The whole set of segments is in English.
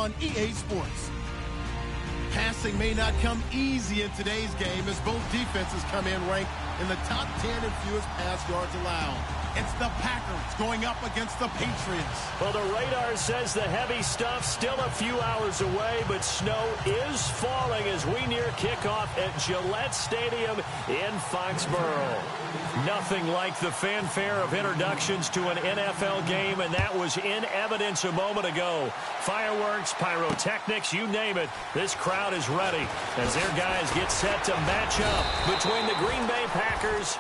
on EA Sports. Passing may not come easy in today's game as both defenses come in ranked in the top 10 in fewest pass yards allowed. It's the Packers going up against the Patriots. Well, the radar says the heavy stuff still a few hours away, but snow is falling as we near kickoff at Gillette Stadium in Foxborough. Nothing like the fanfare of introductions to an NFL game, and that was in evidence a moment ago. Fireworks, pyrotechnics, you name it. This crowd is ready as their guys get set to match up between the Green Bay Packers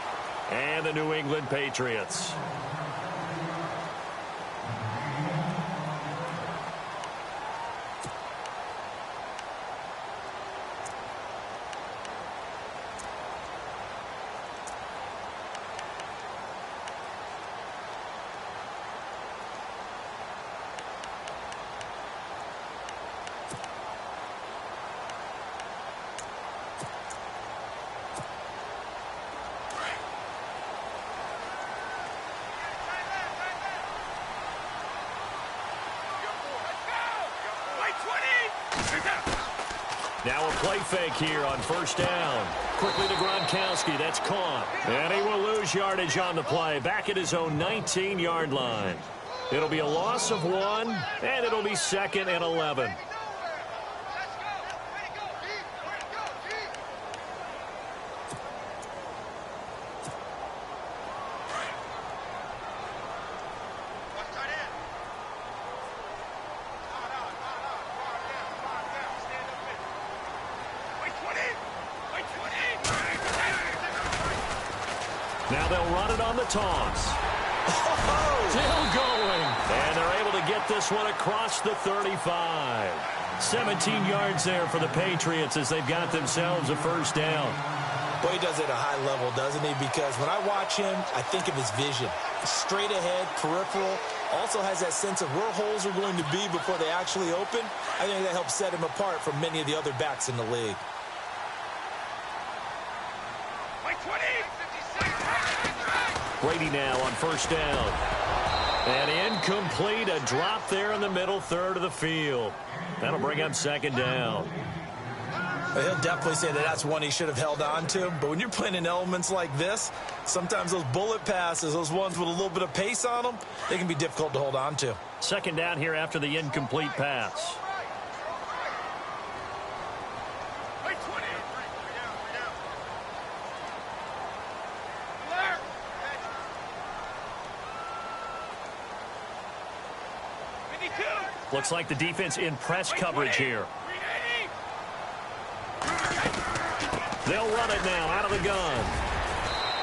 and the New England Patriots. Now a play fake here on first down. Quickly to Gronkowski. That's caught. And he will lose yardage on the play. Back at his own 19-yard line. It'll be a loss of 1, and it'll be 2nd and 11. Now they'll run it on the toss. Still going. And they're able to get this one across the 35. 17 yards there for the Patriots as they've got themselves a first down. Boy, he does it at a high level, doesn't he? Because when I watch him, I think of his vision. Straight ahead, peripheral. Also has that sense of where holes are going to be before they actually open. I think that helps set him apart from many of the other backs in the league. Brady now on first down. And incomplete, a drop there in the middle third of the field. That'll bring up second down. He'll definitely say that that's one he should have held on to. But when you're playing in elements like this, sometimes those bullet passes, those ones with a little bit of pace on them, they can be difficult to hold on to. Second down here after the incomplete pass. Looks like the defense in press coverage here. They'll run it now out of the gun.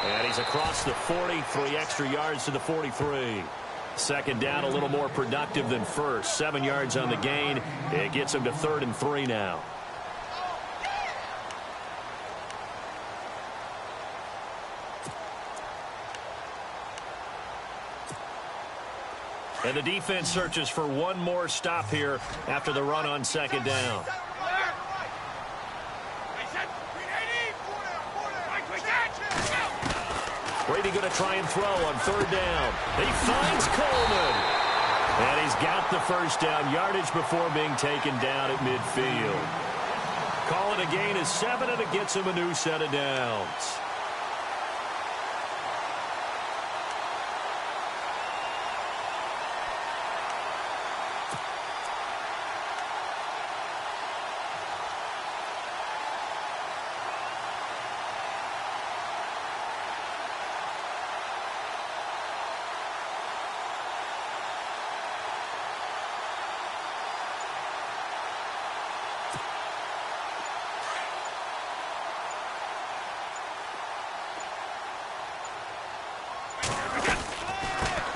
And he's across the 40, 3 extra yards to the 43. Second down, a little more productive than first. 7 yards on the gain. It gets him to 3rd and 3 now. And the defense searches for one more stop here after the run on second down. Brady going to try and throw on third down. He finds Coleman. And he's got the first down yardage before being taken down at midfield. Call it a gain of 7, and it gets him a new set of downs.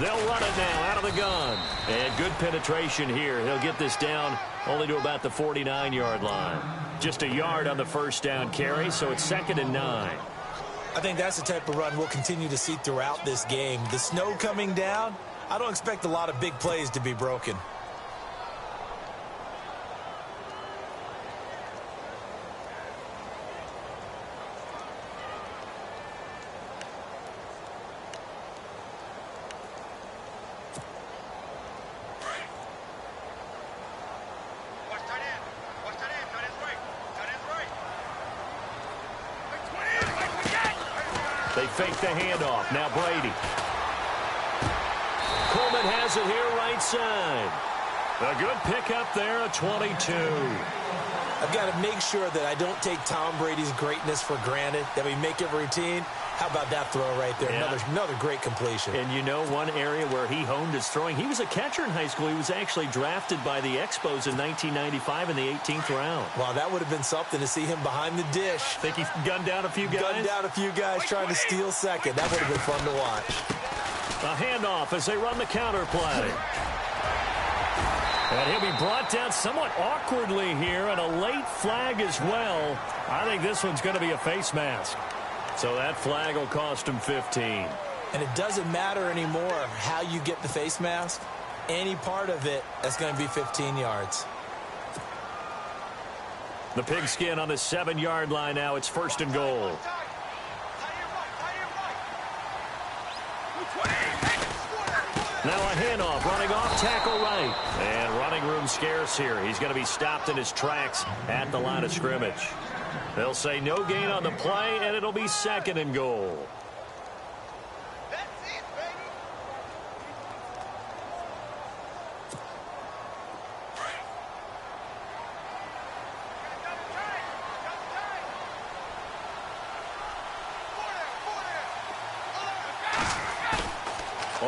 They'll run it now out of the gun. And good penetration here. He'll get this down only to about the 49-yard line. Just a yard on the first down carry, so it's 2nd and 9. I think that's the type of run we'll continue to see throughout this game. The snow coming down, I don't expect a lot of big plays to be broken. They fake the handoff. Now Brady. Coleman has it here right side. A good pickup there, a 22. I've got to make sure that I don't take Tom Brady's greatness for granted, that we make it routine. How about that throw right there? Yeah. Another great completion. And you know one area where he honed his throwing? He was a catcher in high school. He was actually drafted by the Expos in 1995 in the 18th round. Wow, that would have been something to see him behind the dish. Think he gunned down a few guys? Gunned down a few guys trying to steal second. That would have been fun to watch. A handoff as they run the counter play. And he'll be brought down somewhat awkwardly here, and a late flag as well. I think this one's going to be a face mask. So that flag will cost him 15. And it doesn't matter anymore how you get the face mask. Any part of it, that's going to be 15 yards. The pigskin on the 7-yard line now. It's 1st and goal. Now a handoff, running off tackle right. And running room scarce here. He's going to be stopped in his tracks at the line of scrimmage. They'll say no gain on the play, and it'll be 2nd and goal. That's it, baby.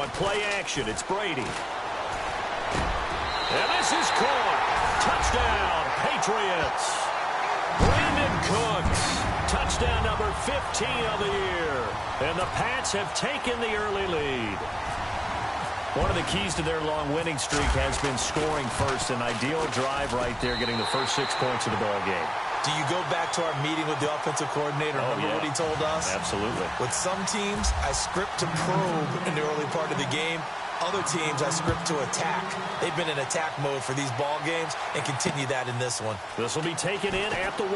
On play action, it's Brady. And this is caught. Touchdown, Patriots. Brandon Cooks, touchdown number 15 of the year. And the Pats have taken the early lead. One of the keys to their long winning streak has been scoring first. An ideal drive right there, getting the first 6 points of the ball game. Do you go back to our meeting with the offensive coordinator? Remember what he told us? Absolutely. With some teams, I script to probe in the early part of the game. Other teams, I script to attack. They've been in attack mode for these ball games and continue that in this one. This will be taken in at the 1.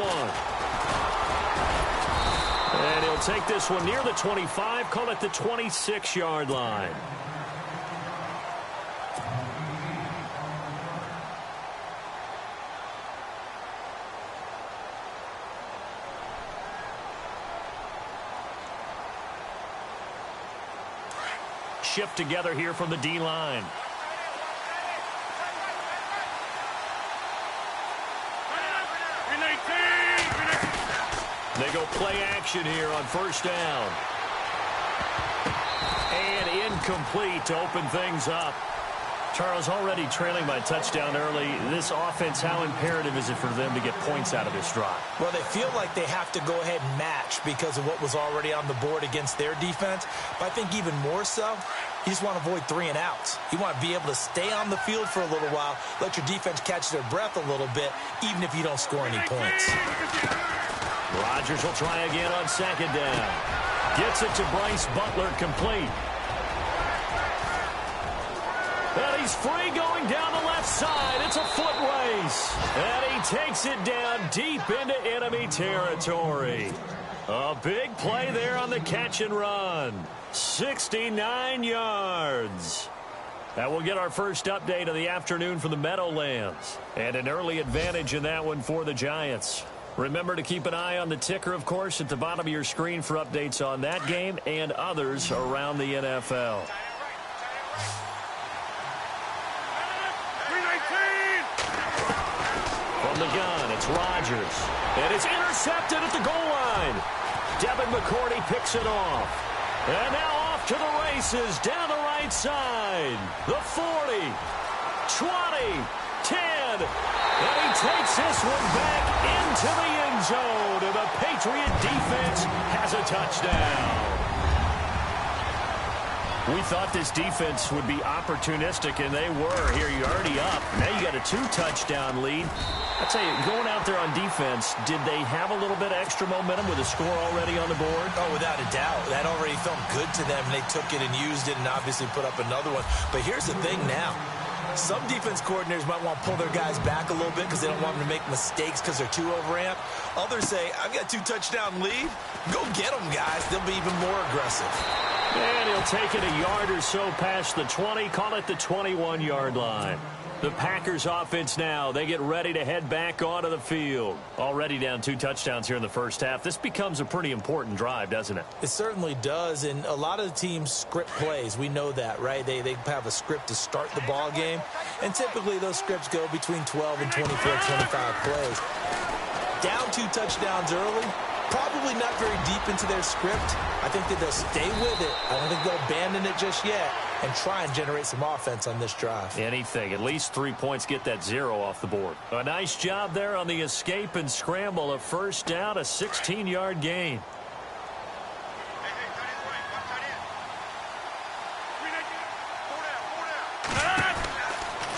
And he'll take this one near the 25, call it the 26-yard line. Shift together here from the D-line. They go play action here on 1st down. And incomplete to open things up. Charles, already trailing by touchdown early. This offense, how imperative is it for them to get points out of this drive? Well, they feel like they have to go ahead and match because of what was already on the board against their defense. But I think even more so, you just want to avoid 3 and outs. You want to be able to stay on the field for a little while, let your defense catch their breath a little bit, even if you don't score any points. Rodgers will try again on 2nd down. Gets it to Bryce Butler, complete. And he's free going down the left side. It's a foot race. And he takes it down deep into enemy territory. A big play there on the catch and run. 69 yards. That will get our first update of the afternoon from the Meadowlands. And an early advantage in that one for the Giants. Remember to keep an eye on the ticker, of course, at the bottom of your screen for updates on that game and others around the NFL. From the gun, it's Rodgers. And it's intercepted at the goal line. Devin McCourty picks it off. And now off to the races down the right side. The 40, 20, 10. And he takes this one back into the end zone. And the Patriot defense has a touchdown. We thought this defense would be opportunistic, and they were. Here, you're already up. Now you got a 2-touchdown lead. I'll tell you, going out there on defense, did they have a little bit of extra momentum with a score already on the board? Oh, without a doubt. That already felt good to them. They took it and used it and obviously put up another one. But here's the thing now. Some defense coordinators might want to pull their guys back a little bit because they don't want them to make mistakes because they're too overamped. Others say, I've got a 2-touchdown lead. Go get them, guys. They'll be even more aggressive. And he'll take it a yard or so past the 20. Call it the 21-yard line. The Packers offense now, they get ready to head back onto the field. Already down 2 touchdowns here in the first half. This becomes a pretty important drive, doesn't it? It certainly does, and a lot of the teams script plays. We know that, right? They have a script to start the ball game, and typically those scripts go between 12 and 24, 25 plays. Down 2 touchdowns early, probably not very deep into their script. I think that they'll stay with it. I don't think they'll abandon it just yet and try and generate some offense on this drive. Anything. At least 3 points, get that 0 off the board. A nice job there on the escape and scramble. A first down, a 16-yard gain.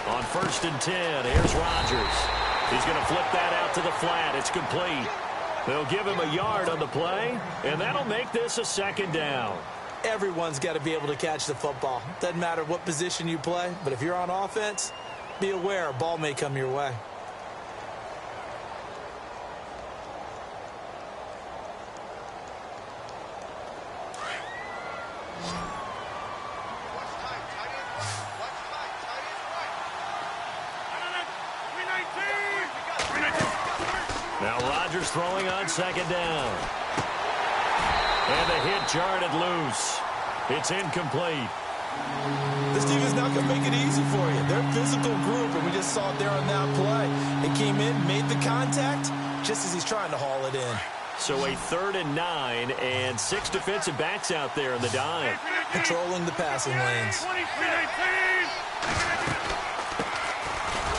On 1st and 10, here's Rodgers. He's going to flip that out to the flat. It's complete. They'll give him a yard on the play, and that'll make this a 2nd down. Everyone's got to be able to catch the football. Doesn't matter what position you play, but if you're on offense, be aware a ball may come your way. Now Rodgers throwing on 2nd down. And the hit jarred it loose. It's incomplete. This team is not going to make it easy for you. They're a physical group, and we just saw it there on that play. It came in, made the contact, just as he's trying to haul it in. So a 3rd and 9, and 6 defensive backs out there in the dime. Controlling the passing lanes.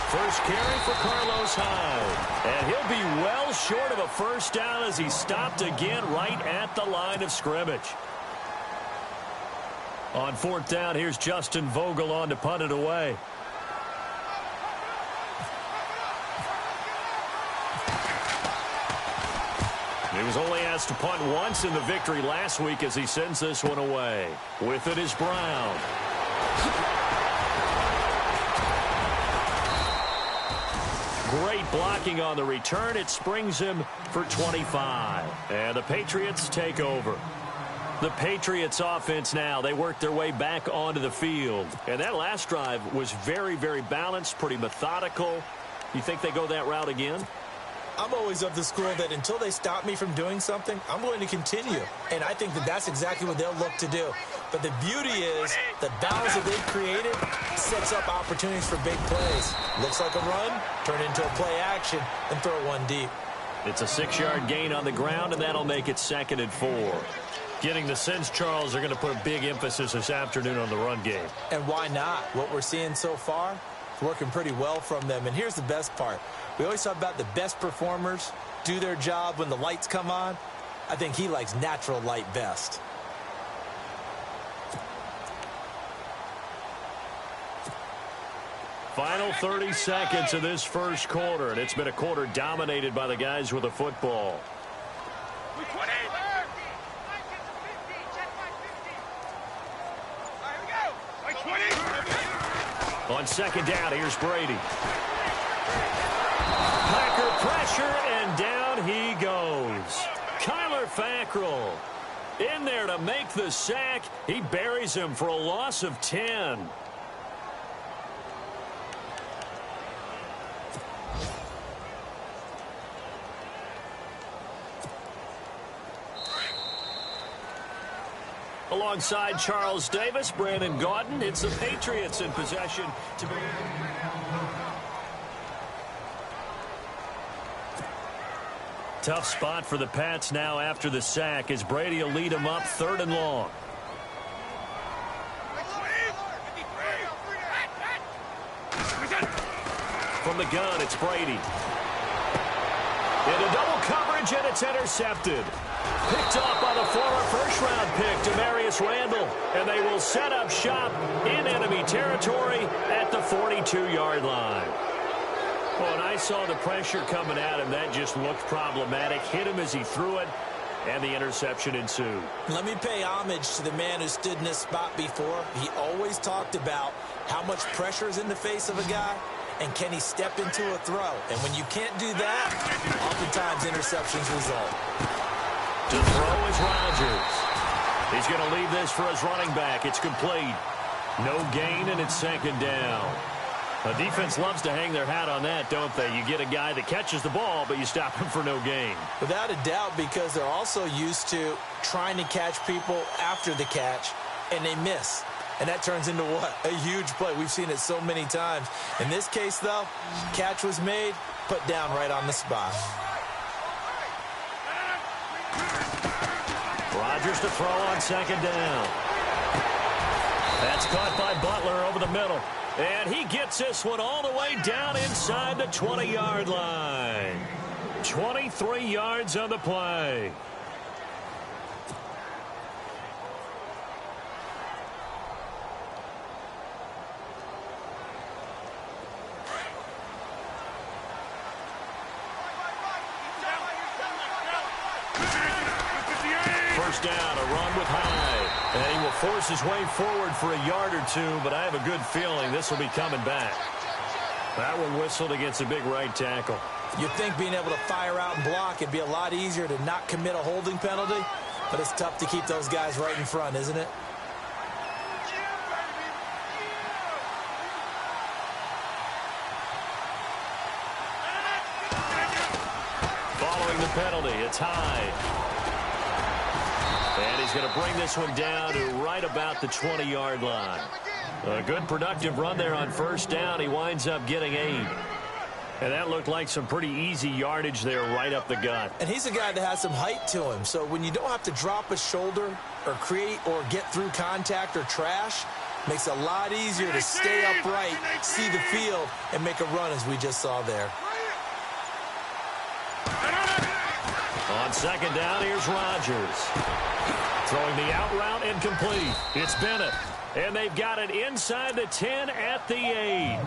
First carry for Carlos Hyde. And he'll be well short of a first down as he stopped again right at the line of scrimmage. On 4th down, here's Justin Vogel on to punt it away. He was only asked to punt once in the victory last week as he sends this one away. With it is Brown. Great blocking on the return. It springs him for 25. And the Patriots take over. The Patriots offense now, they work their way back onto the field. And that last drive was very, very balanced, pretty methodical. You think they go that route again? I'm always of the school that until they stop me from doing something, I'm going to continue. And I think that that's exactly what they'll look to do. But the beauty is the balance that they've created sets up opportunities for big plays. Looks like a run, turn it into a play action, and throw one deep. It's a 6-yard gain on the ground, and that'll make it 2nd and 4. Getting the sense, Charles, they're going to put a big emphasis this afternoon on the run game. And why not? What we're seeing so far, it's working pretty well from them. And here's the best part. We always talk about the best performers do their job when the lights come on. I think he likes natural light best. Final 30 seconds of this first quarter, and it's been a quarter dominated by the guys with the football. On 2nd down, here's Brady. Packer pressure, and down he goes. Kyler Fackrell in there to make the sack. He buries him for a loss of 10. Alongside Charles Davis, Brandon Gaudin, it's the Patriots in possession. Tough spot for the Pats now after the sack as Brady will lead them up 3rd and long. From the gun, it's Brady. Into double coverage, and it's intercepted. Picked off by the former first-round pick, Demarius Randall. And they will set up shop in enemy territory at the 42-yard line. Well, and I saw the pressure coming at him. That just looked problematic. Hit him as he threw it, and the interception ensued. Let me pay homage to the man who stood in this spot before. He always talked about how much pressure is in the face of a guy, and can he step into a throw. And when you can't do that, oftentimes interceptions result. To throw is Rodgers. He's going to leave this for his running back. It's complete. No gain, and it's 2nd down. The defense loves to hang their hat on that, don't they? You get a guy that catches the ball, but you stop him for no gain. Without a doubt, because they're also used to trying to catch people after the catch, and they miss. And that turns into what? A huge play. We've seen it so many times. In this case, though, catch was made, put down right on the spot. Rodgers to throw on second down. That's caught by Butler over the middle. And he gets this one all the way down inside the 20-yard line. 23 yards on the play. First down, a run with Hyde. And he will force his way forward for a yard or two, but I have a good feeling this will be coming back. That one whistled against a big right tackle. You'd think being able to fire out and block, it'd be a lot easier to not commit a holding penalty, but it's tough to keep those guys right in front, isn't it? Following the penalty, it's Hyde. And he's going to bring this one down to right about the 20-yard line. A good productive run there on first down. He winds up getting 8. And that looked like some pretty easy yardage there right up the gut. And he's a guy that has some height to him. So when you don't have to drop a shoulder or create or get through contact or trash, makes it a lot easier to stay upright, see the field, and make a run as we just saw there. On second down, here's Rodgers. Throwing the out route incomplete. It's Bennett. And they've got it inside the 10 at the 8.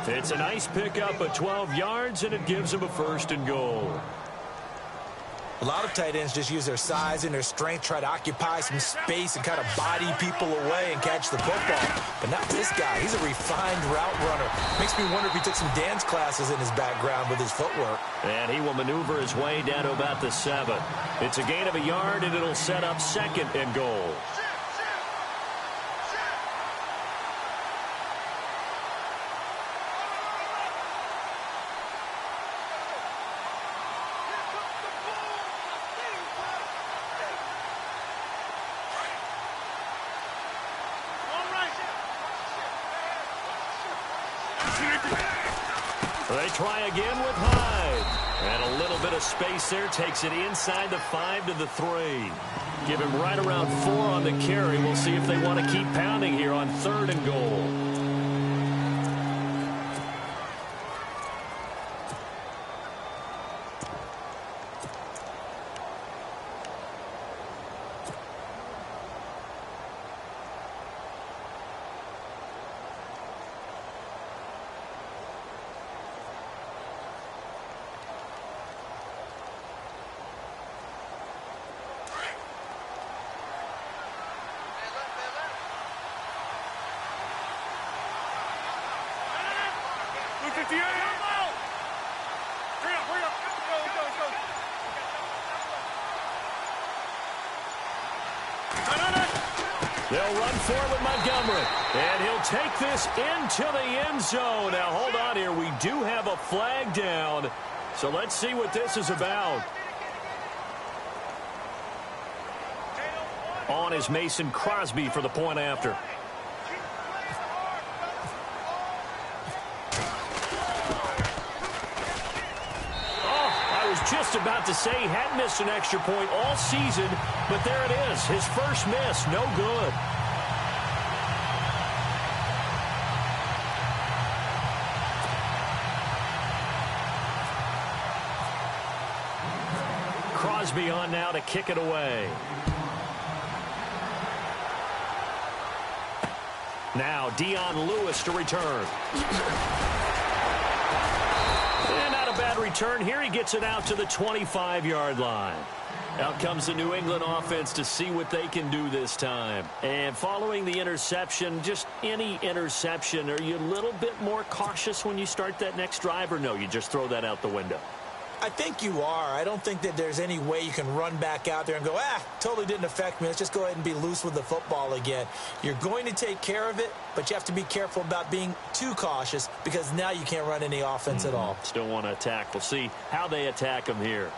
It's a nice pickup of 12 yards, and it gives them a first and goal. A lot of tight ends just use their size and their strength, try to occupy some space and kind of body people away and catch the football. But not this guy. He's a refined route runner. Makes me wonder if he took some dance classes in his background with his footwork. And he will maneuver his way down to about the 7. It's a gain of a yard, and it'll set up second and goal. They try again with Hyde. And a little bit of space there takes it inside the 5 to the 3. Give him right around 4 on the carry. We'll see if they want to keep pounding here on 3rd and goal. They'll run forward Montgomery. And he'll take this into the end zone. Now, hold on here. We do have a flag down. So let's see what this is about. On is Mason Crosby for the point after. Just about to say he hadn't missed an extra point all season, but there it is. His first miss, no good. Crosby on now to kick it away. Now Dion Lewis to return. Bad return here. He gets it out to the 25-yard line. Out comes the New England offense to see what they can do this time. And following the interception, just any interception, are you a little bit more cautious when you start that next drive, or no, you just throw that out the window? I think you are. I don't think that there's any way you can run back out there and go, totally didn't affect me. Let's just go ahead and be loose with the football again. You're going to take care of it, but you have to be careful about being too cautious because now you can't run any offense at all. Still want to attack. We'll see how they attack them here.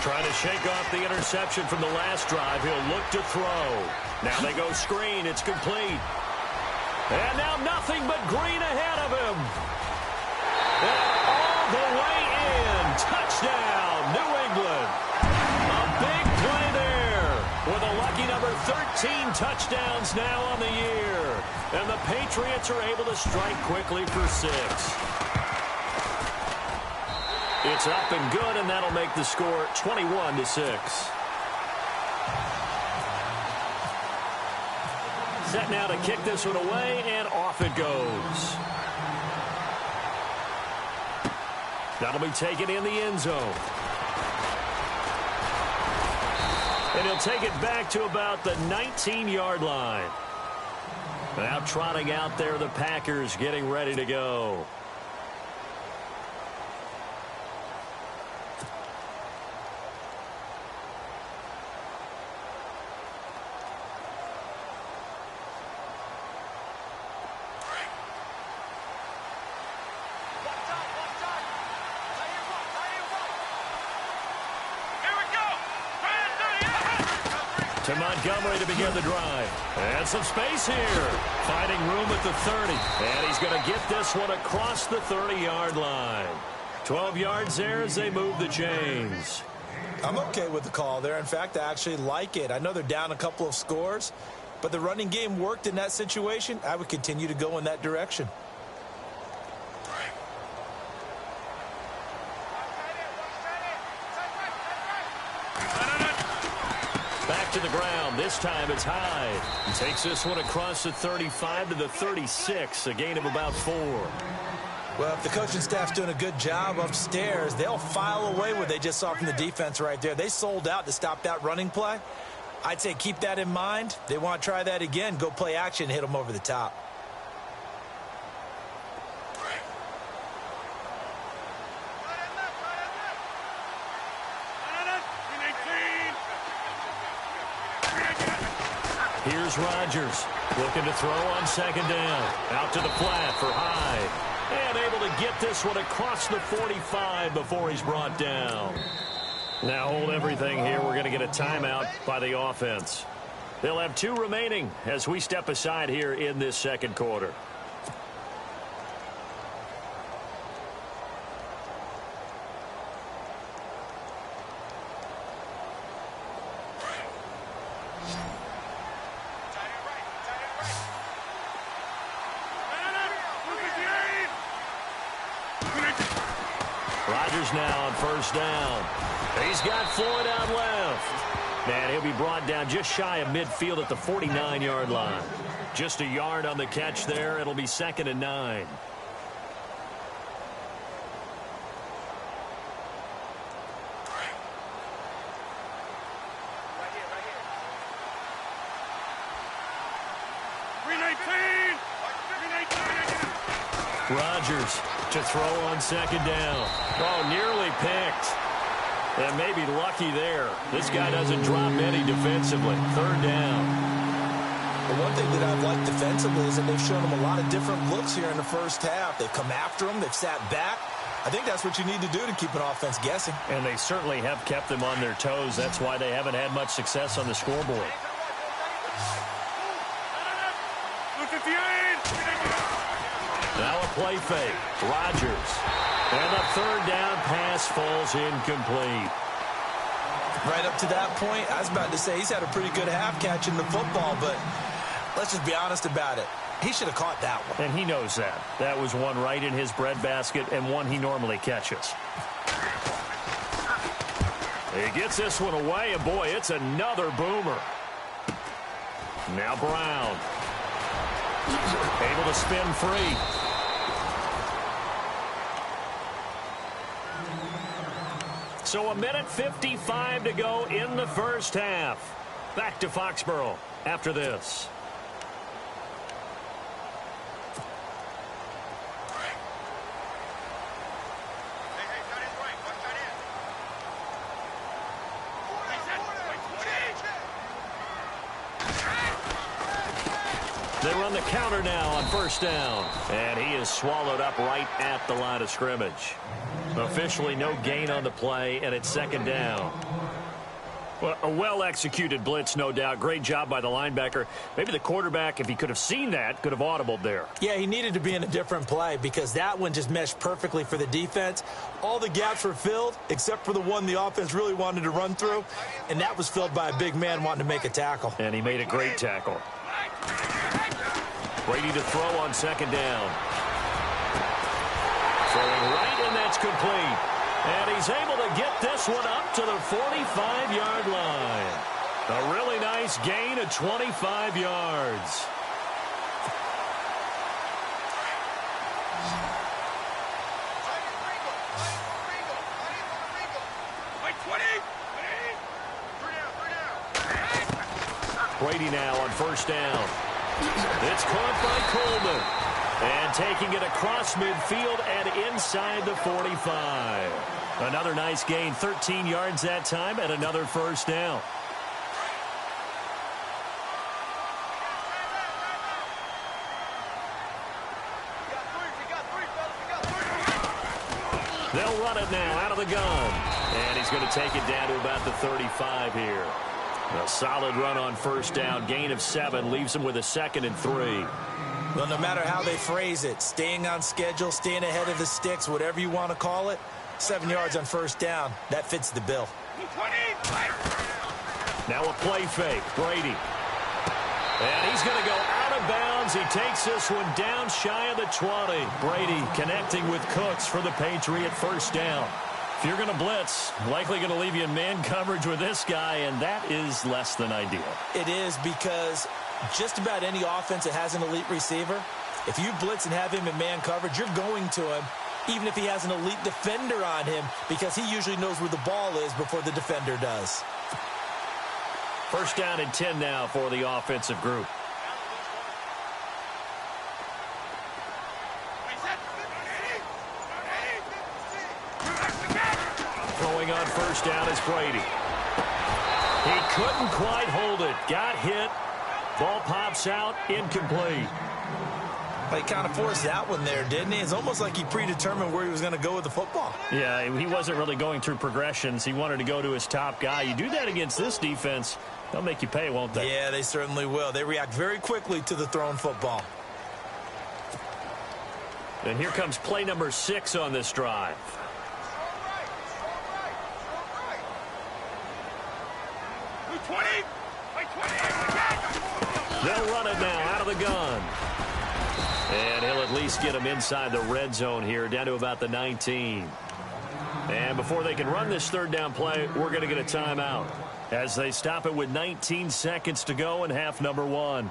Trying to shake off the interception from the last drive. He'll look to throw. Now they go screen. It's complete. And now nothing but green ahead of him. And all the way in. Touchdown, New England. A big play there with a lucky number 13 touchdowns now on the year. And the Patriots are able to strike quickly for 6. It's up and good, and that'll make the score 21-6. Set now to kick this one away, and off it goes. That'll be taken in the end zone. And he'll take it back to about the 19-yard line. Now trotting out there, the Packers getting ready to go. To Montgomery to begin the drive. And some space here. Finding room at the 30. And he's going to get this one across the 30-yard line. 12 yards there as they move the chains. I'm okay with the call there. In fact, I actually like it. I know they're down a couple of scores, but the running game worked in that situation. I would continue to go in that direction. To the ground. This time it's Hyde. He takes this one across the 35 to the 36, a gain of about 4. Well, if the coaching staff's doing a good job upstairs, they'll file away what they just saw from the defense right there. They sold out to stop that running play. I'd say keep that in mind. They want to try that again. Go play action, hit them over the top. Here's Rodgers looking to throw on second down. Out to the flat for Hyde. And able to get this one across the 45 before he's brought down. Now hold everything here. We're going to get a timeout by the offense. They'll have 2 remaining as we step aside here in this second quarter. Rodgers now on first down. He's got Floyd out left. And he'll be brought down just shy of midfield at the 49-yard line. Just a yard on the catch there. It'll be 2nd and 9. Rodgers to throw on second down. Oh, nearly picked. And maybe lucky there. This guy doesn't drop any defensively. 3rd down. The one thing that I've liked defensively is that they've shown him a lot of different looks here in the first half. They've come after him. They've sat back. I think that's what you need to do to keep an offense guessing. And they certainly have kept them on their toes. That's why they haven't had much success on the scoreboard. Now a play fake. Rodgers. And the 3rd down pass falls incomplete. Right up to that point, I was about to say he's had a pretty good half catching the football, but let's just be honest about it. He should have caught that one. And he knows that. That was one right in his breadbasket and one he normally catches. He gets this one away, and boy, it's another boomer. Now Brown. Able to spin free. So 1:55 to go in the first half. Back to Foxborough after this. They run the counter now on first down. And he is swallowed up right at the line of scrimmage. Officially no gain on the play, and it's second down. Well, a well-executed blitz, no doubt. Great job by the linebacker. Maybe the quarterback, if he could have seen that, could have audibled there. Yeah, he needed to be in a different play because that one just meshed perfectly for the defense. All the gaps were filled except for the one the offense really wanted to run through, and that was filled by a big man wanting to make a tackle. And he made a great tackle. Brady to throw on second down. Throwing right, and that's complete. And he's able to get this one up to the 45-yard line. A really nice gain of 25 yards. Brady now on first down. It's caught by Coleman. And taking it across midfield and inside the 45. Another nice gain, 13 yards that time, and another first down. They'll run it now out of the gun. And he's going to take it down to about the 35 here. A solid run on first down. Gain of 7 leaves him with a 2nd and 3. Well, no matter how they phrase it, staying on schedule, staying ahead of the sticks, whatever you want to call it, 7 yards on first down, that fits the bill. Now a play fake, Brady. And he's going to go out of bounds. He takes this one down shy of the 20. Brady connecting with Cooks for the Patriot first down. If you're going to blitz, likely going to leave you in man coverage with this guy, and that is less than ideal. It is because just about any offense that has an elite receiver, if you blitz and have him in man coverage, you're going to him, even if he has an elite defender on him, because he usually knows where the ball is before the defender does. First down and 10 now for the offensive group. Throwing on first down is Brady. He couldn't quite hold it. Got hit. Ball pops out, incomplete. He kind of forced that one there, didn't he? It's almost like he predetermined where he was going to go with the football. Yeah, he wasn't really going through progressions. He wanted to go to his top guy. You do that against this defense, they'll make you pay, won't they? Yeah, they certainly will. They react very quickly to the thrown football. And here comes play number 6 on this drive. They'll run it now out of the gun. And he'll at least get him inside the red zone here, down to about the 19. And before they can run this third down play, we're going to get a timeout as they stop it with 19 seconds to go in half number 1.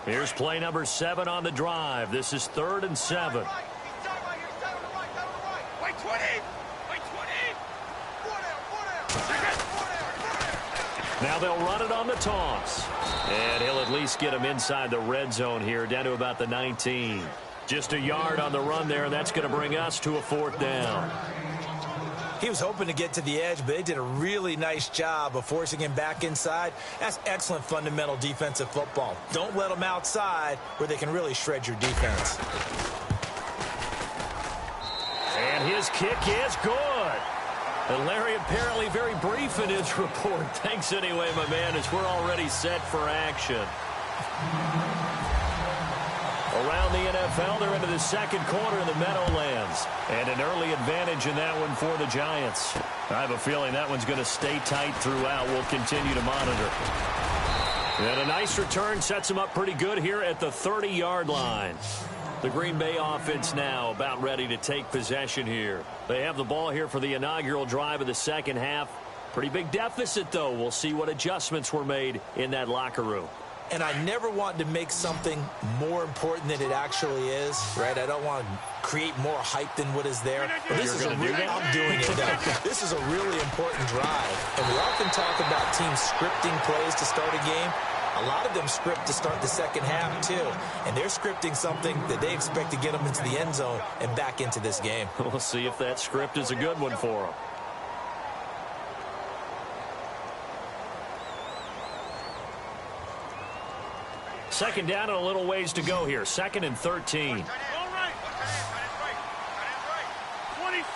Here's play number 7 on the drive. This is 3rd and 7. Now they'll run it on the toss. And he'll at least get him inside the red zone here, down to about the 19. Just a yard on the run there, and that's going to bring us to a 4th down. He was hoping to get to the edge, but they did a really nice job of forcing him back inside. That's excellent fundamental defensive football. Don't let them outside where they can really shred your defense. And his kick is good. And Larry apparently very brief in his report. Thanks anyway, my man, as we're already set for action. Around the NFL, they're into the second quarter in the Meadowlands. And an early advantage in that one for the Giants. I have a feeling that one's going to stay tight throughout. We'll continue to monitor. And a nice return sets them up pretty good here at the 30-yard line. The Green Bay offense now about ready to take possession here. They have the ball here for the inaugural drive of the second half. Pretty big deficit, though. We'll see what adjustments were made in that locker room. And I never want to make something more important than it actually is, right? I don't want to create more hype than what is there. But this is I'm doing it, though. This is a really important drive. And we often talk about teams scripting plays to start a game. A lot of them script to start the second half, too. And they're scripting something that they expect to get them into the end zone and back into this game. We'll see if that script is a good one for them. Second down and a little ways to go here. 2nd and 13. All right. 26.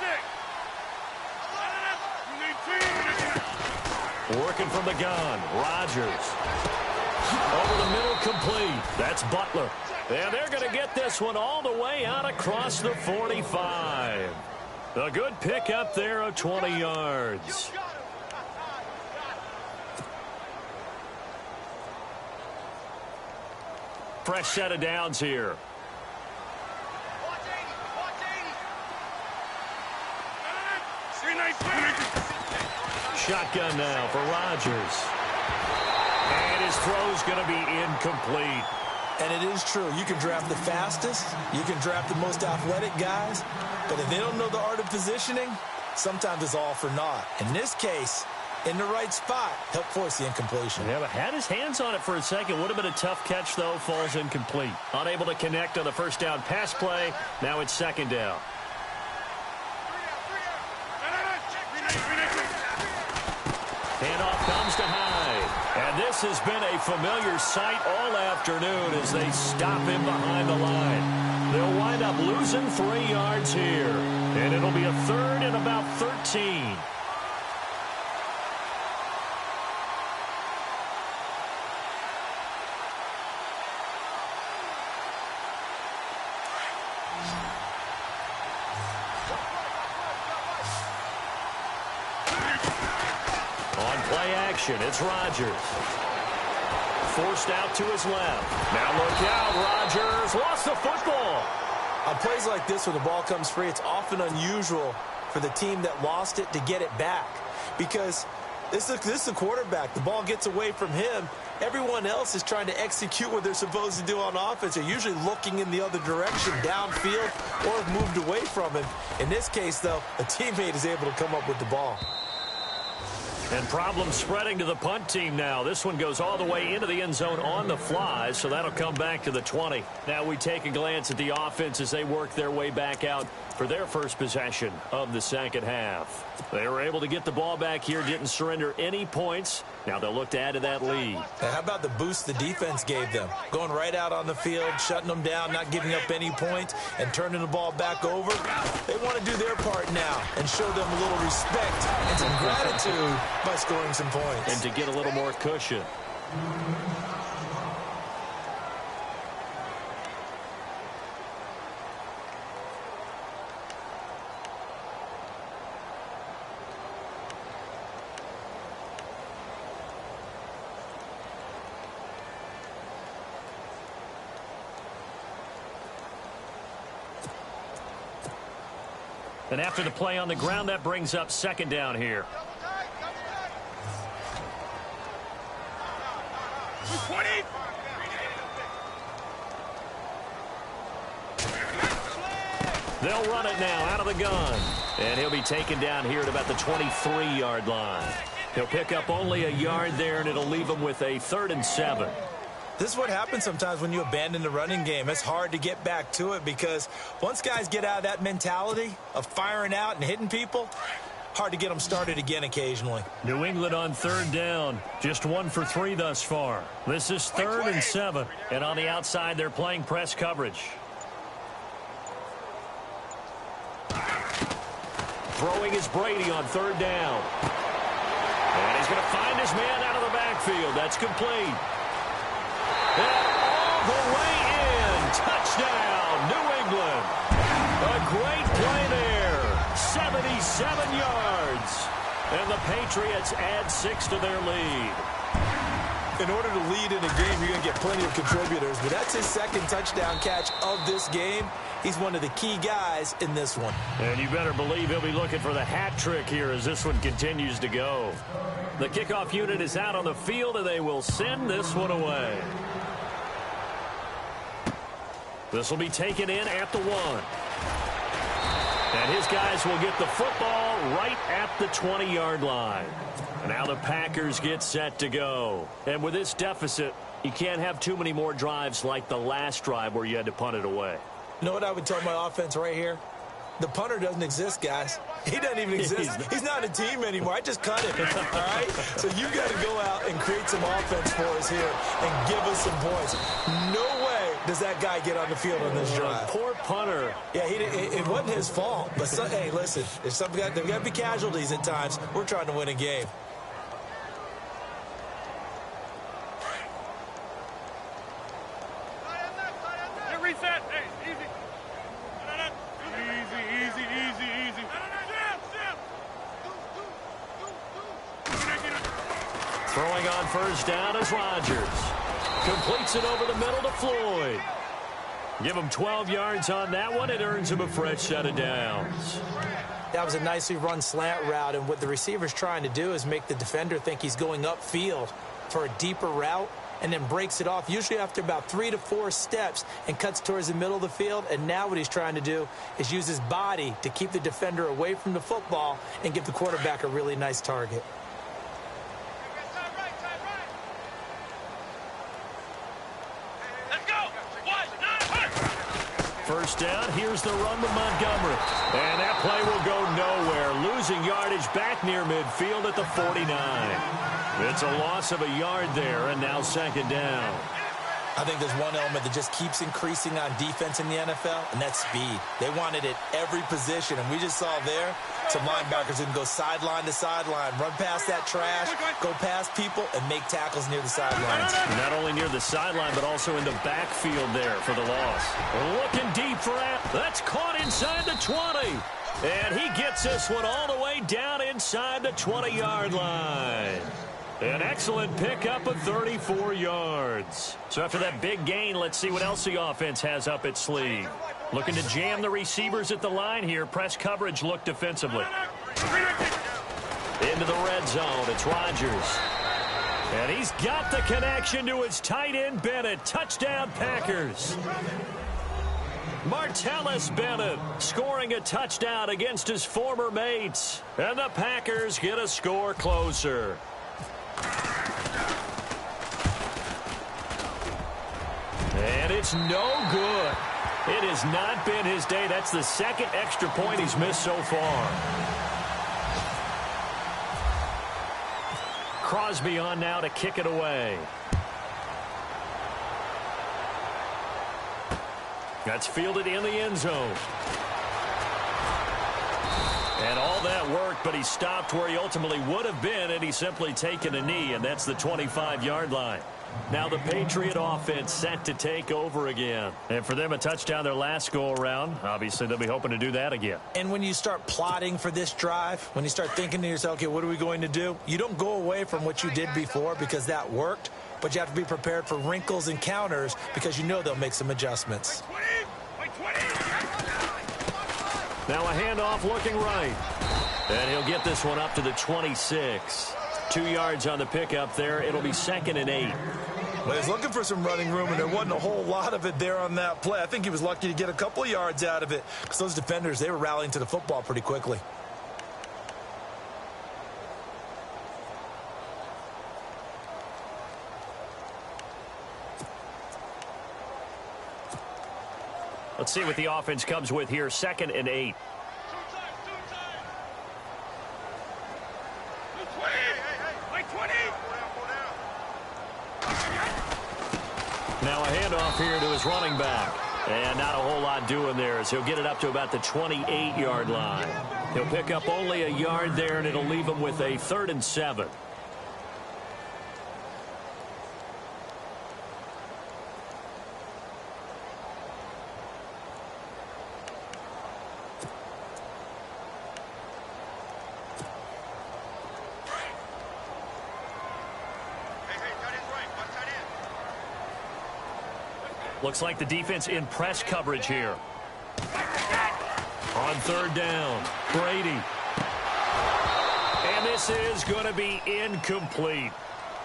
Working from the gun. Rodgers. Over the middle, complete. That's Butler. And they're going to get this one all the way out across the 45. A good pick up there of 20 yards. Fresh set of downs here. Shotgun now for Rodgers. And his throw's going to be incomplete. And it is true. You can draft the fastest. You can draft the most athletic guys. But if they don't know the art of positioning, sometimes it's all for naught. In this case, in the right spot, help force the incompletion. Yeah, but had his hands on it for a second. Would have been a tough catch, though. Falls incomplete. Unable to connect on the first down pass play. Now it's second down. Handoff comes to Hyde. And this has been a familiar sight all afternoon as they stop him behind the line. They'll wind up losing 3 yards here. And it'll be a 3rd and about 13. It's Rodgers. Forced out to his left. Now look out. Rodgers lost the football. On plays like this where the ball comes free, it's often unusual for the team that lost it to get it back. Because this is the quarterback. The ball gets away from him. Everyone else is trying to execute what they're supposed to do on offense. They're usually looking in the other direction, downfield, or have moved away from him. In this case, though, a teammate is able to come up with the ball. And problems spreading to the punt team now. This one goes all the way into the end zone on the fly, so that'll come back to the 20. Now we take a glance at the offense as they work their way back out for their first possession of the second half. They were able to get the ball back here, didn't surrender any points. Now they'll look to add to that lead. Now how about the boost the defense gave them? Going right out on the field, shutting them down, not giving up any points, and turning the ball back over. They want to do their part now and show them a little respect and some gratitude by scoring some points. And to get a little more cushion. And after the play on the ground, that brings up second down here. They'll run it now out of the gun. And he'll be taken down here at about the 23-yard line. He'll pick up only a yard there, and it'll leave him with a 3rd and 7. This is what happens sometimes when you abandon the running game. It's hard to get back to it because once guys get out of that mentality of firing out and hitting people, hard to get them started again occasionally. New England on 3rd down. Just 1 for 3 thus far. This is 3rd and 7. And on the outside, they're playing press coverage. Throwing is Brady on 3rd down. And he's going to find his man out of the backfield. That's complete. And all the way in. First down, New England. A great play there. 77 yards. And the Patriots add 6 to their lead. In order to lead in a game, you're going to get plenty of contributors, but that's his second touchdown catch of this game. He's one of the key guys in this one. And you better believe he'll be looking for the hat trick here as this one continues to go. The kickoff unit is out on the field, and they will send this one away. This will be taken in at the 1. And his guys will get the football right at the 20-yard line. Now the Packers get set to go. And with this deficit, you can't have too many more drives like the last drive where you had to punt it away. You know what I would tell my offense right here? The punter doesn't exist, guys. He doesn't even exist. He's not a team anymore. I just cut him, all right? So you got to go out and create some offense for us here and give us some points. No way does that guy get on the field on this drive. Poor punter. Yeah, it wasn't his fault. But, hey, listen, there's got to be casualties at times. We're trying to win a game. Reset. Hey, easy. Easy. Throwing on first down is Rodgers. Completes it over the middle to Floyd. Give him 12 yards on that one. It earns him a fresh set of downs. That was a nicely run slant route, and what the receiver's trying to do is make the defender think he's going upfield for a deeper route, and then breaks it off, usually after about 3 to 4 steps, and cuts towards the middle of the field. And now what he's trying to do is use his body to keep the defender away from the football and give the quarterback a really nice target. Let's go. First down, here's the run with Montgomery. And that play will go nowhere. Losing yardage back near midfield at the 49. It's a loss of a yard there, and now second down. I think there's one element that just keeps increasing on defense in the NFL, and that's speed. They want it at every position, and we just saw there some linebackers who can go sideline to sideline, run past that trash, go past people, and make tackles near the sidelines. Not only near the sideline, but also in the backfield there for the loss. Looking deep for that. That's caught inside the 20. And he gets this one all the way down inside the 20-yard line. An excellent pickup of 34 yards. So after that big gain, let's see what else the offense has up its sleeve. Looking to jam the receivers at the line here. Press coverage look defensively. Into the red zone. It's Rodgers. And he's got the connection to his tight end, Bennett. Touchdown, Packers. Martellus Bennett scoring a touchdown against his former mates. And the Packers get a score closer. And it's no good. It has not been his day. That's the second extra point he's missed so far. Crosby on now to kick it away. That's fielded in the end zone. And all that worked, but he stopped where he ultimately would have been, and he's simply taken a knee, and that's the 25-yard line. Now the Patriot offense set to take over again. And for them, a touchdown their last go-around. Obviously, they'll be hoping to do that again. And when you start plotting for this drive, when you start thinking to yourself, okay, what are we going to do? You don't go away from what you did before because that worked, but you have to be prepared for wrinkles and counters because you know they'll make some adjustments. Now a handoff looking right. And he'll get this one up to the 26. 2 yards on the pickup there. It'll be 2nd and 8. Well, he's looking for some running room, and there wasn't a whole lot of it there on that play. I think he was lucky to get a couple of yards out of it because those defenders, they were rallying to the football pretty quickly. Let's see what the offense comes with here. 2nd and 8. Now a handoff here to his running back. And not a whole lot doing there as he'll get it up to about the 28-yard line. He'll pick up only a yard there, and it'll leave him with a 3rd and 7. Looks like the defense in press coverage here. On third down, Brady. And this is going to be incomplete.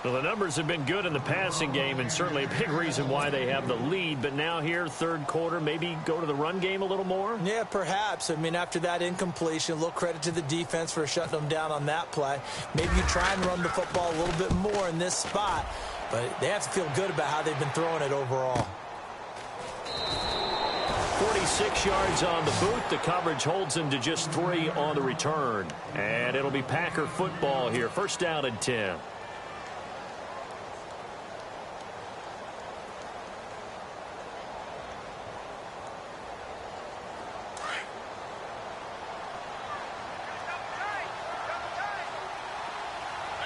Well, the numbers have been good in the passing game, and certainly a big reason why they have the lead. But now here, third quarter, maybe go to the run game a little more? Yeah, perhaps. I mean, after that incompletion, a little credit to the defense for shutting them down on that play. Maybe you try and run the football a little bit more in this spot. But they have to feel good about how they've been throwing it overall. 46 yards on the boot. The coverage holds him to just 3 on the return. And it'll be Packer football here. First down and 10.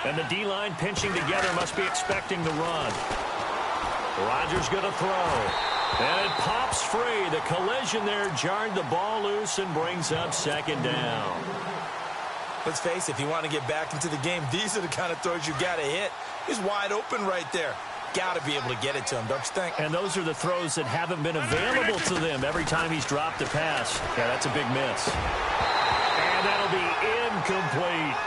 And the D-line pinching together, must be expecting the run. Rodgers going to throw. And it pops free. The collision there jarred the ball loose and brings up second down. Let's face it, if you want to get back into the game, these are the kind of throws you got to hit. He's wide open right there. Got to be able to get it to him, don't you think? And those are the throws that haven't been available to them every time he's dropped a pass. Yeah, that's a big miss. And that'll be incomplete.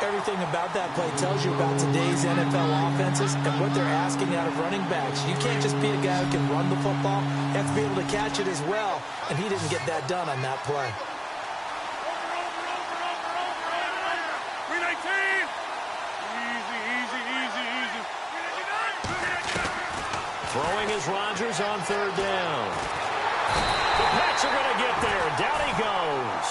Everything about that play tells you about today's NFL offenses and what they're asking out of running backs. You can't just be a guy who can run the football. You have to be able to catch it as well, and he didn't get that done on that play. 319. Easy. Throwing is Rodgers on third down. The Pats are going to get there. Down he goes.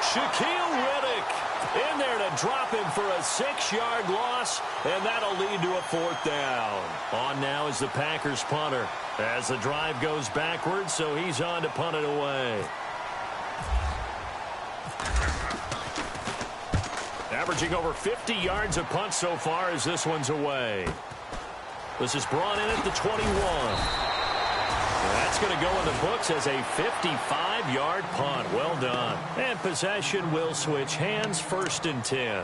Shaquille Riddick in there to drop him for a 6-yard loss, and that'll lead to a fourth down. On now is the Packers punter as the drive goes backwards, so he's on to punt it away. Averaging over 50 yards a punt so far as this one's away. This is brought in at the 21. That's going to go in the books as a 55-yard punt. Well done. And possession will switch hands, first and 10.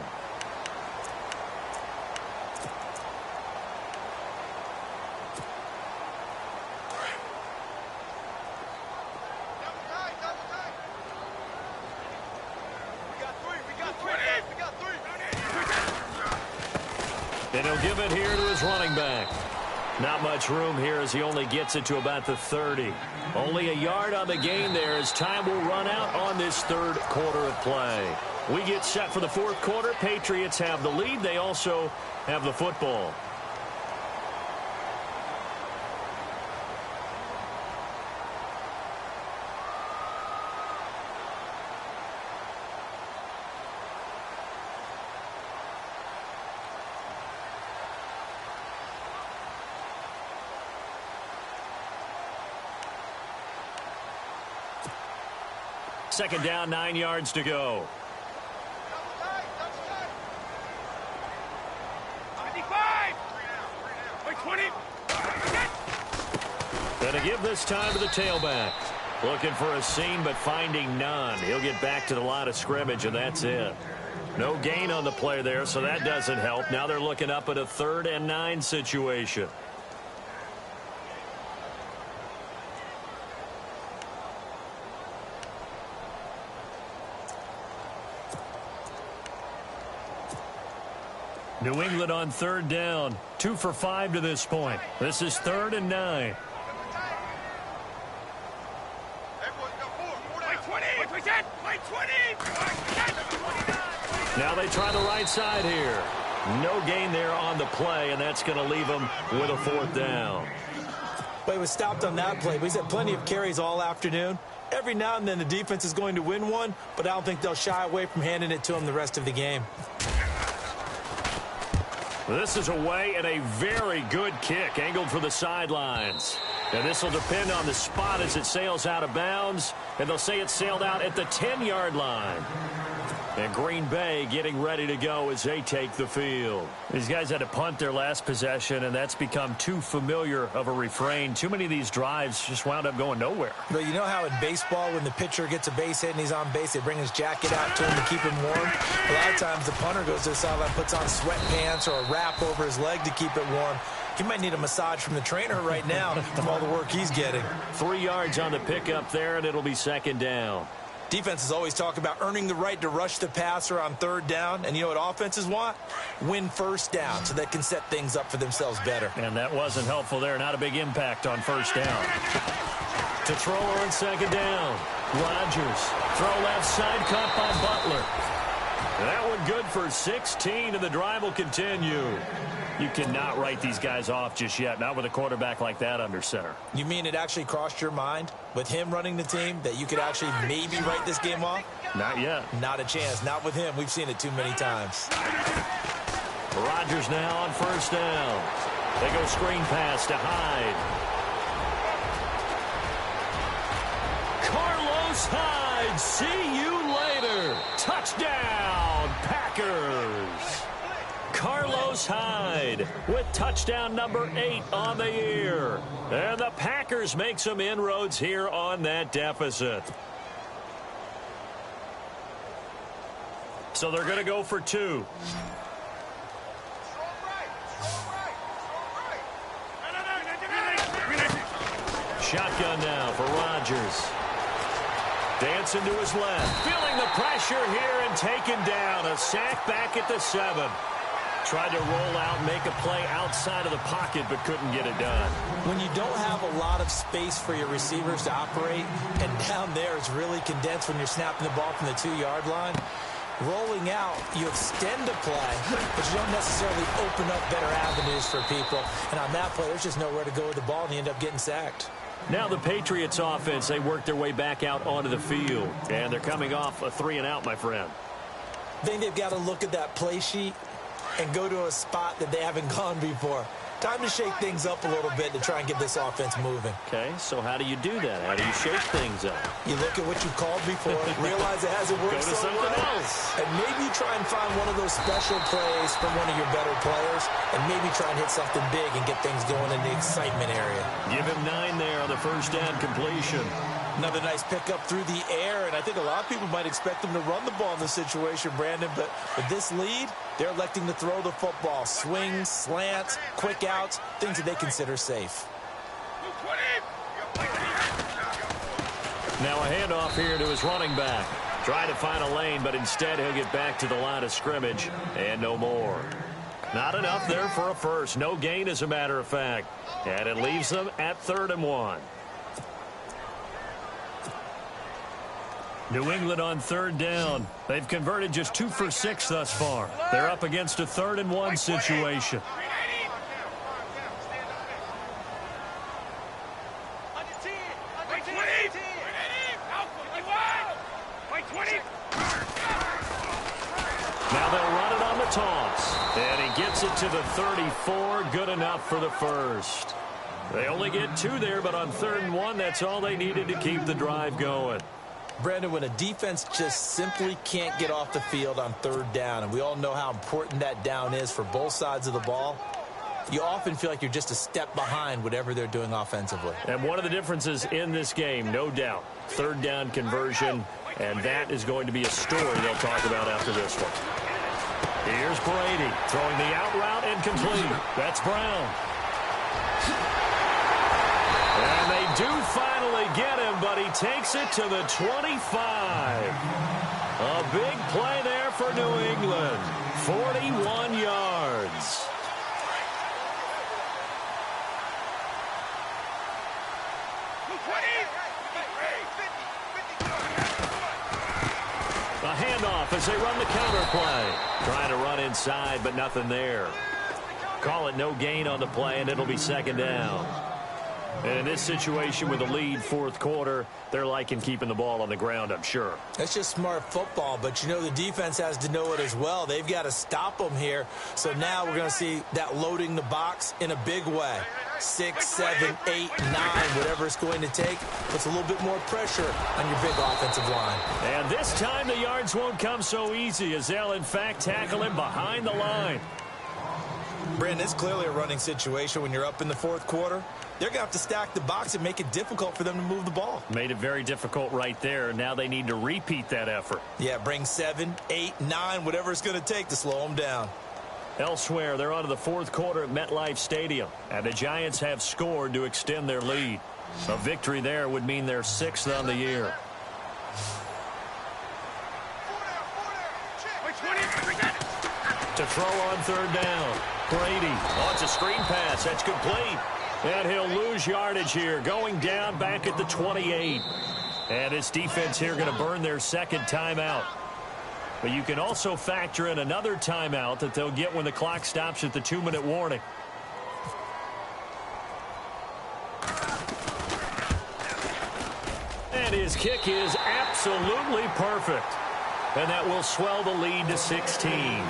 And he'll give it here to his running back. Not much room here as he only gets it to about the 30. Only a yard on the gain there as time will run out on this third quarter of play. We get set for the fourth quarter. Patriots have the lead. They also have the football. Second down, 9 yards to go. 55. 20. Gonna give this time to the tailback. Looking for a seam, but finding none. He'll get back to the line of scrimmage, and that's it. No gain on the play there, so that doesn't help. Now they're looking up at a 3rd and 9 situation. New England on third down. 2 for 5 to this point. This is 3rd and 9. Now they try the right side here. No gain there on the play, and that's going to leave them with a 4th down. But he was stopped on that play. But he's had plenty of carries all afternoon. Every now and then the defense is going to win one, but I don't think they'll shy away from handing it to him the rest of the game. This is away and a very good kick angled for the sidelines. And this will depend on the spot as it sails out of bounds. And they'll say it sailed out at the 10-yard line. And Green Bay getting ready to go as they take the field. These guys had to punt their last possession, and that's become too familiar of a refrain. Too many of these drives just wound up going nowhere. But you know how in baseball, when the pitcher gets a base hit and he's on base, they bring his jacket out to him to keep him warm? A lot of times the punter goes to the sideline, puts on sweatpants or a wrap over his leg to keep it warm. He might need a massage from the trainer right now from all the work he's getting. 3 yards on the pickup there, and it'll be second down. Defenses always talk about earning the right to rush the passer on third down. And you know what offenses want? Win first down so they can set things up for themselves better. And that wasn't helpful there. Not a big impact on first down. To throw on second down. Rodgers. Throw left side, caught by Butler. That one good for 16, and the drive will continue. You cannot write these guys off just yet, not with a quarterback like that under center. You mean it actually crossed your mind with him running the team that you could actually maybe write this game off? Not yet. Not a chance. Not with him. We've seen it too many times. Rodgers now on first down. They go screen pass to Hyde. Carlos Hyde, see you later. Touchdown, Packers. Carlos Hyde with touchdown number 8 on the year. And the Packers make some inroads here on that deficit. So they're going to go for 2. Shotgun now for Rodgers. Dancing to his left. Feeling the pressure here and taken down. A sack back at the 7. Tried to roll out, make a play outside of the pocket, but couldn't get it done. When you don't have a lot of space for your receivers to operate, and down there it's really condensed when you're snapping the ball from the 2-yard line, rolling out, you extend the play, but you don't necessarily open up better avenues for people. And on that play, there's just nowhere to go with the ball, and you end up getting sacked. Now the Patriots offense, they work their way back out onto the field, and they're coming off a 3-and-out, my friend. I think they've got to look at that play sheet and go to a spot that they haven't gone before. Time to shake things up a little bit to try and get this offense moving. Okay, so how do you do that? How do you shake things up? You look at what you called before, realize it hasn't worked so well, and maybe you try and find one of those special plays from one of your better players, and maybe try and hit something big and get things going in the excitement area. Give him 9 there on the first down completion. Another nice pickup through the air, and I think a lot of people might expect them to run the ball in this situation, Brandon, but with this lead, they're electing to throw the football. Swings, slants, quick outs, things that they consider safe. Now a handoff here to his running back. Trying to find a lane, but instead he'll get back to the line of scrimmage, and no more. Not enough there for a first. No gain, as a matter of fact. And it leaves them at 3rd and 1. New England on 3rd down. They've converted just 2 for 6 thus far. They're up against a 3rd and 1 situation. Now they'll run it on the toss. And he gets it to the 34. Good enough for the first. They only get 2 there, but on 3rd and 1, that's all they needed to keep the drive going. Brandon, when a defense just simply can't get off the field on 3rd down, and we all know how important that down is for both sides of the ball, you often feel like you're just a step behind whatever they're doing offensively. And one of the differences in this game, no doubt, 3rd down conversion, and that is going to be a story they'll talk about after this one. Here's Brady throwing the out route and complete. That's Brown. And they do finally get him, but he takes it to the 25. A big play there for New England. 41 yards. A handoff as they run the counter play. Trying to run inside, but nothing there. Call it no gain on the play, and it'll be 2nd down. And in this situation with a lead 4th quarter, they're liking keeping the ball on the ground, I'm sure. That's just smart football, but you know the defense has to know it as well. They've got to stop them here. So now we're going to see that loading the box in a big way. 6, 7, 8, 9, whatever it's going to take, puts a little bit more pressure on your big offensive line. And this time the yards won't come so easy as they'll, in fact, tackle him behind the line. Brandon, it's clearly a running situation when you're up in the 4th quarter. They're going to have to stack the box and make it difficult for them to move the ball. Made it very difficult right there. Now they need to repeat that effort. Yeah, bring 7, 8, 9, whatever it's going to take to slow them down. Elsewhere, they're on to the fourth quarter at MetLife Stadium, and the Giants have scored to extend their lead. A victory there would mean they're 6th on the year. To throw on third down. Brady wants a screen pass. That's complete. And he'll lose yardage here, going down back at the 28. And this defense here going to burn their second timeout. But you can also factor in another timeout that they'll get when the clock stops at the 2-minute warning. And his kick is absolutely perfect. And that will swell the lead to 16.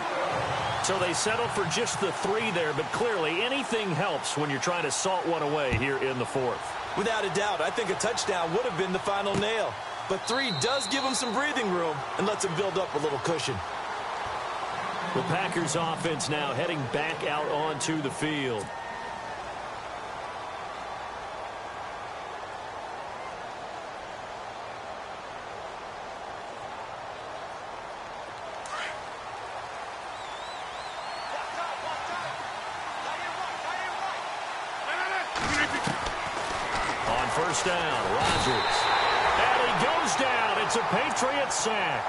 So they settle for just the 3 there, but clearly anything helps when you're trying to salt one away here in the fourth. Without a doubt, I think a touchdown would have been the final nail. But 3 does give them some breathing room and lets them build up a little cushion. The Packers offense now heading back out onto the field. First down, Rodgers. And he goes down. It's a Patriots sack.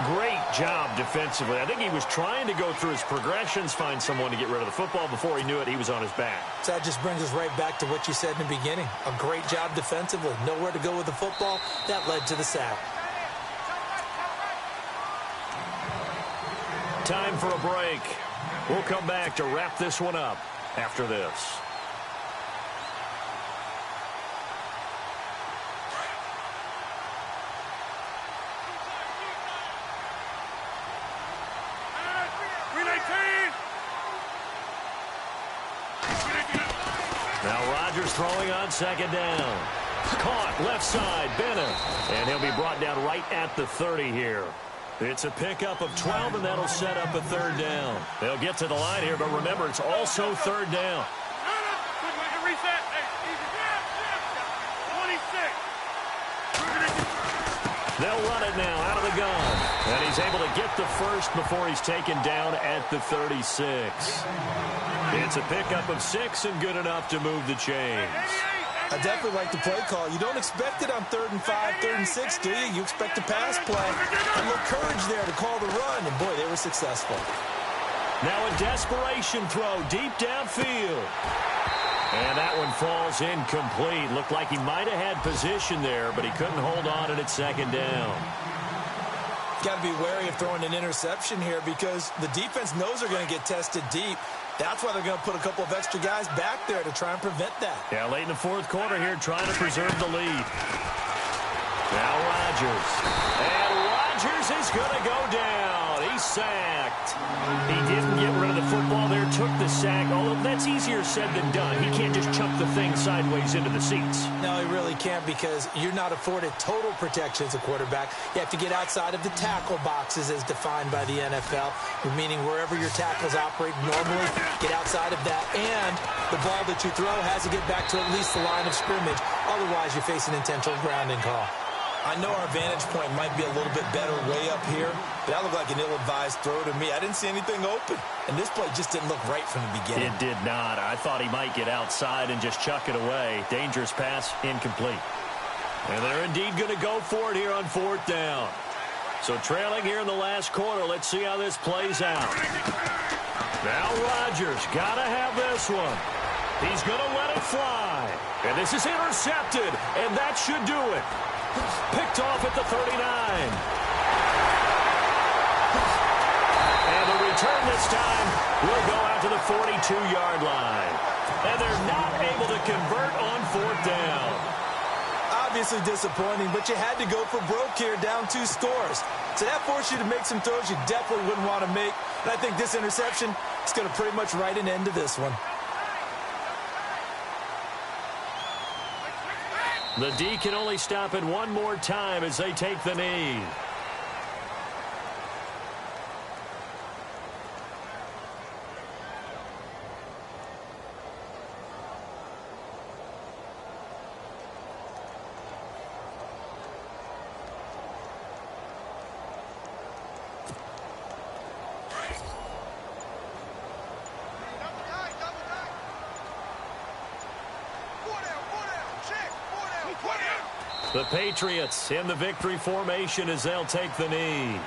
Great job defensively. I think he was trying to go through his progressions, find someone to get rid of the football. Before he knew it, he was on his back. So that just brings us right back to what you said in the beginning. A great job defensively. Nowhere to go with the football. That led to the sack. Time for a break. We'll come back to wrap this one up after this. Now Rodgers throwing on second down. Caught left side, Bennett. And he'll be brought down right at the 30 here. It's a pickup of 12, and that'll set up a third down. They'll get to the line here, but remember, it's also third down. Reset. 26. They'll run it now out of the gun. And he's able to get the first before he's taken down at the 36. It's a pickup of 6 and good enough to move the chains. I definitely like the play call. You don't expect it on 3rd and 5, 3rd and 6, do you? You expect a pass play. A little courage there to call the run, and boy, they were successful. Now a desperation throw deep downfield. And that one falls incomplete. Looked like he might have had position there, but he couldn't hold on at second down. Got to be wary of throwing an interception here because the defense knows they're going to get tested deep. That's why they're going to put a couple of extra guys back there to try and prevent that. Yeah, late in the fourth quarter here, trying to preserve the lead. Now Rodgers. And Rodgers is going to go down. He's sacked. He didn't get rid of the football there, took the sack. Although that's easier said than done. He can't just chuck the thing sideways into the seats. No, he really can't because you're not afforded total protection as a quarterback. You have to get outside of the tackle boxes as defined by the NFL, meaning wherever your tackles operate normally, get outside of that. And the ball that you throw has to get back to at least the line of scrimmage. Otherwise, you face an intentional grounding call. I know our vantage point might be a little bit better way up here, but that looked like an ill-advised throw to me. I didn't see anything open, and this play just didn't look right from the beginning. It did not. I thought he might get outside and just chuck it away. Dangerous pass, incomplete. And they're indeed going to go for it here on 4th down. So trailing here in the last quarter, let's see how this plays out. Now Rodgers got to have this one. He's going to let it fly. And this is intercepted, and that should do it. Picked off at the 39. And the return this time will go out to the 42-yard line. And they're not able to convert on 4th down. Obviously disappointing, but you had to go for broke here, down 2 scores. So that forced you to make some throws you definitely wouldn't want to make. And I think this interception is going to pretty much write an end to this one. The D can only stop it one more time as they take the knee. The Patriots in the victory formation as they'll take the knee.